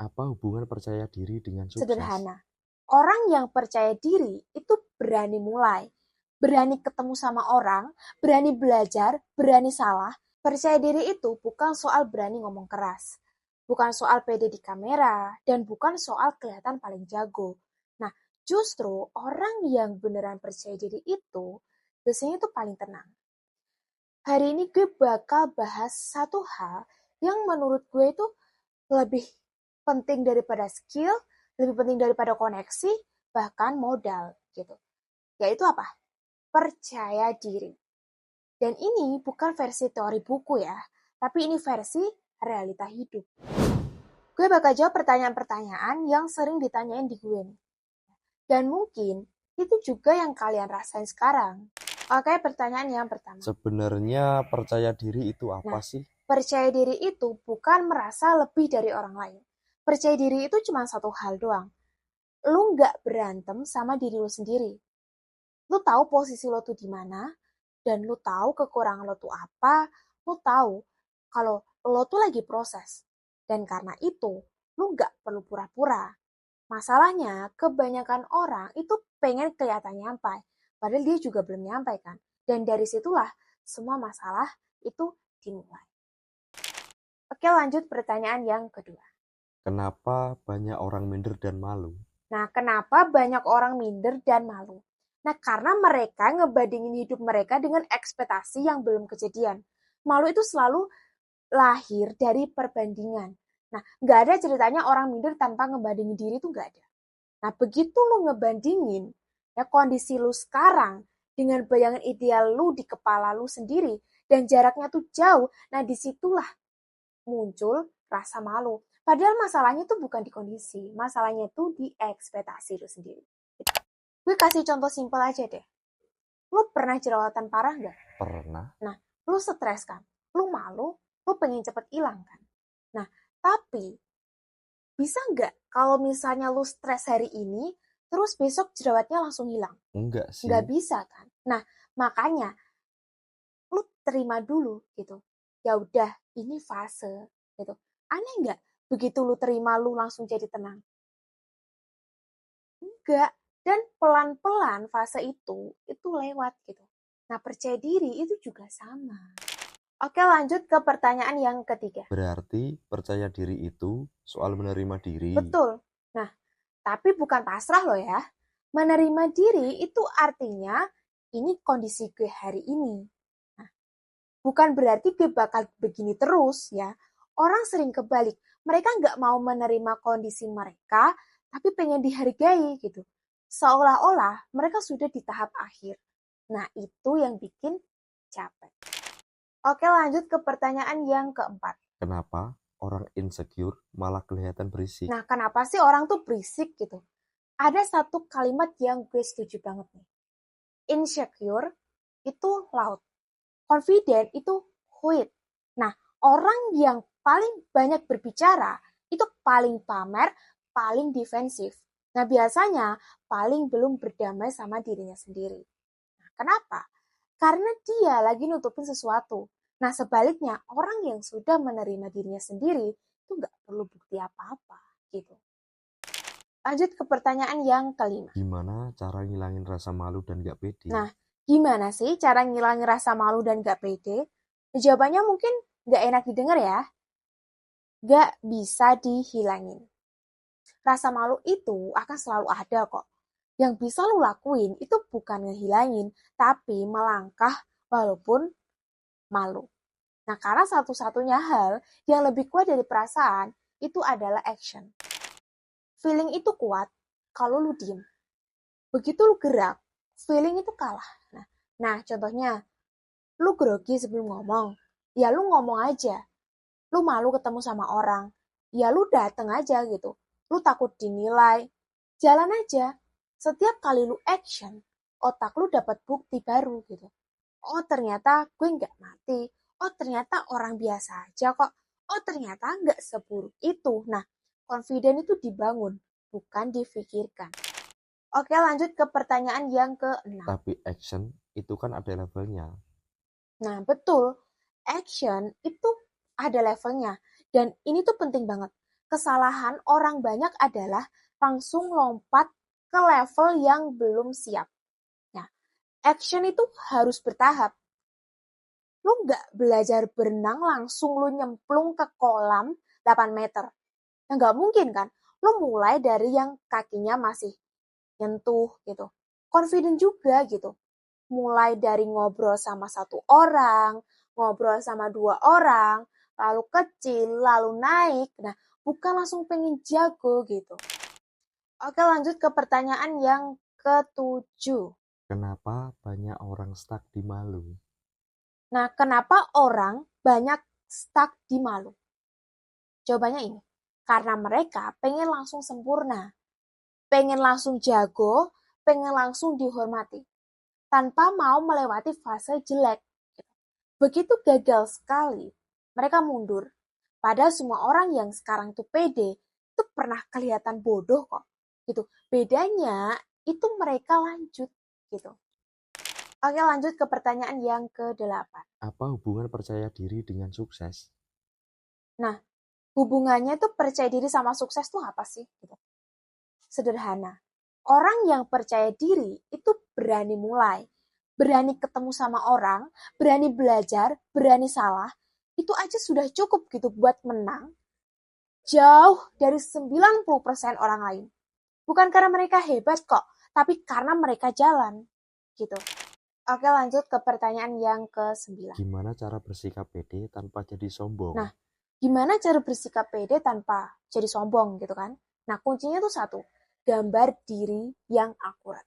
Apa hubungan percaya diri dengan sukses? Sederhana. Orang yang percaya diri itu berani mulai, berani ketemu sama orang, berani belajar, berani salah. Percaya diri itu bukan soal berani ngomong keras, bukan soal pede di kamera, dan bukan soal kelihatan paling jago. Nah, justru orang yang beneran percaya diri itu biasanya itu paling tenang. Hari ini gue bakal bahas satu hal yang menurut gue itu lebih penting daripada skill, lebih penting daripada koneksi, bahkan modal gitu. Yaitu apa? Percaya diri. Dan ini bukan versi teori buku ya, tapi ini versi realita hidup. Gue bakal jawab pertanyaan-pertanyaan yang sering ditanyain di gue nih. Dan mungkin itu juga yang kalian rasain sekarang. Oke, pertanyaan yang pertama. Sebenarnya percaya diri itu apa sih? Percaya diri itu bukan merasa lebih dari orang lain. Percaya diri itu cuma satu hal doang. Lu nggak berantem sama diri lu sendiri. Lu tahu posisi lu tuh di mana, dan lu tahu kekurangan lo tuh apa, lu tahu kalau lo tuh lagi proses. Dan karena itu, lu nggak perlu pura-pura. Masalahnya, kebanyakan orang itu pengen kelihatan nyampai, padahal dia juga belum nyampai kan. Dan dari situlah semua masalah itu dimulai. Oke, lanjut pertanyaan yang kedua. Kenapa banyak orang minder dan malu? Nah, kenapa banyak orang minder dan malu? Nah, karena mereka ngebandingin hidup mereka dengan ekspektasi yang belum kejadian. Malu itu selalu lahir dari perbandingan. Nah, nggak ada ceritanya orang minder tanpa ngebandingin diri itu nggak ada. Nah, begitu lu ngebandingin ya kondisi lu sekarang dengan bayangan ideal lu di kepala lu sendiri dan jaraknya tuh jauh, nah disitulah muncul rasa malu. Padahal masalahnya tuh bukan di kondisi, masalahnya tuh di ekspektasi lu sendiri. Gue kasih contoh simpel aja deh. Lu pernah jerawatan parah nggak? Pernah. Nah, lu stres kan? Lu malu, lu pengen cepet hilang kan? Nah, tapi bisa nggak kalau misalnya lu stres hari ini, terus besok jerawatnya langsung hilang? Enggak Nggak sih. bisa kan? Nah, makanya lu terima dulu gitu. Ya udah, ini fase gitu. Aneh nggak? Begitu lu terima, lu langsung jadi tenang? Enggak. Dan pelan-pelan fase itu lewat gitu. Nah, percaya diri itu juga sama. Oke, lanjut ke pertanyaan yang ketiga. Berarti percaya diri itu soal menerima diri. Betul. Nah, tapi bukan pasrah loh ya. Menerima diri itu artinya ini kondisi gue hari ini. Nah, bukan berarti gue bakal begini terus ya. Orang sering kebalik. Mereka nggak mau menerima kondisi mereka, tapi pengen dihargai gitu. Seolah-olah mereka sudah di tahap akhir. Nah, itu yang bikin capek. Oke, lanjut ke pertanyaan yang keempat. Kenapa orang insecure malah kelihatan berisik? Nah, kenapa sih orang tuh berisik gitu? Ada satu kalimat yang gue setuju banget nih. Insecure itu loud. Confident itu quiet. Nah, orang yang paling banyak berbicara itu paling pamer, paling defensif. Nah, biasanya paling belum berdamai sama dirinya sendiri. Nah, kenapa? Karena dia lagi nutupin sesuatu. Nah, sebaliknya, orang yang sudah menerima dirinya sendiri itu nggak perlu bukti apa-apa gitu. Lanjut ke pertanyaan yang kelima. Gimana cara ngilangin rasa malu dan gak pede? Nah, gimana sih cara ngilangin rasa malu dan gak pede? Jawabannya mungkin gak enak didengar ya. Gak bisa dihilangin. Rasa malu itu akan selalu ada kok. Yang bisa lu lakuin itu bukan ngehilangin, tapi melangkah walaupun malu. Nah, karena satu-satunya hal yang lebih kuat dari perasaan itu adalah action. Feeling itu kuat kalau lu diem. Begitu lu gerak, feeling itu kalah. Nah, contohnya, lu grogi sebelum ngomong, ya lu ngomong aja. Lu malu ketemu sama orang, ya lu dateng aja gitu. Lu takut dinilai, jalan aja. Setiap kali lu action, otak lu dapat bukti baru gitu. Oh ternyata gue nggak mati. Oh ternyata orang biasa aja kok. Oh ternyata nggak seburuk itu. Nah, confident itu dibangun, bukan difikirkan. Oke, lanjut ke pertanyaan yang ke-6. Tapi action itu kan ada levelnya. Nah, betul. Action itu ada levelnya. Dan ini tuh penting banget. kesalahan orang banyak adalah langsung lompat ke level yang belum siap. Nah, action itu harus bertahap. Lu nggak belajar berenang langsung lu nyemplung ke kolam 8 meter. Ya nggak mungkin kan? Lu mulai dari yang kakinya masih nyentuh gitu. Confident juga gitu. Mulai dari ngobrol sama satu orang, ngobrol sama dua orang, lalu kecil, lalu naik. Nah, bukan langsung pengen jago gitu. Oke, lanjut ke pertanyaan yang ketujuh. Kenapa banyak orang stuck di malu? Nah, kenapa orang banyak stuck di malu? Jawabannya ini. Karena mereka pengen langsung sempurna. Pengen langsung jago, pengen langsung dihormati. Tanpa mau melewati fase jelek. Begitu gagal sekali, mereka mundur. Padahal semua orang yang sekarang tuh pede, itu pernah kelihatan bodoh kok. Gitu. Bedanya itu mereka lanjut gitu. Oke, lanjut ke pertanyaan yang ke-8. Apa hubungan percaya diri dengan sukses? Nah, hubungannya tuh percaya diri sama sukses tuh apa sih? Gitu. Sederhana. Orang yang percaya diri itu berani mulai, berani ketemu sama orang, berani belajar, berani salah, itu aja sudah cukup gitu buat menang jauh dari 90% orang lain. Bukan karena mereka hebat kok, tapi karena mereka jalan gitu. Oke, lanjut ke pertanyaan yang ke-9. Gimana cara bersikap pede tanpa jadi sombong? Nah, gimana cara bersikap pede tanpa jadi sombong gitu kan? Nah, kuncinya tuh satu, gambar diri yang akurat.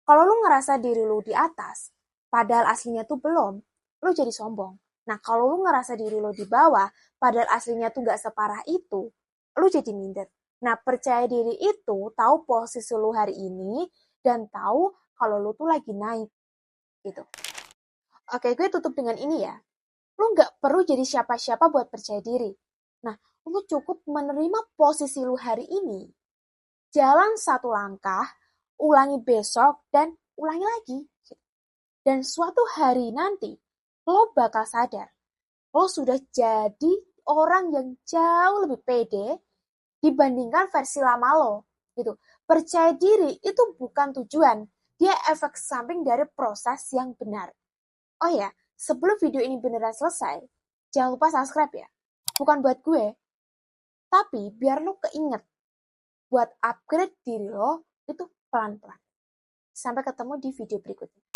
Kalau lu ngerasa diri lu di atas, padahal aslinya tuh belum, lu jadi sombong. Nah, kalau lu ngerasa diri lu di bawah, padahal aslinya tuh gak separah itu, lu jadi minder. Nah, percaya diri itu tahu posisi lu hari ini dan tahu kalau lu tuh lagi naik gitu. Oke, gue tutup dengan ini ya. Lu gak perlu jadi siapa-siapa buat percaya diri. Nah, lu cukup menerima posisi lu hari ini. Jalan satu langkah, ulangi besok, dan ulangi lagi. Dan suatu hari nanti, lo bakal sadar, lo sudah jadi orang yang jauh lebih pede dibandingkan versi lama lo. Gitu. Percaya diri itu bukan tujuan, dia efek samping dari proses yang benar. Oh ya, sebelum video ini beneran selesai, jangan lupa subscribe ya. Bukan buat gue, tapi biar lo keinget buat upgrade diri lo itu pelan-pelan. Sampai ketemu di video berikutnya.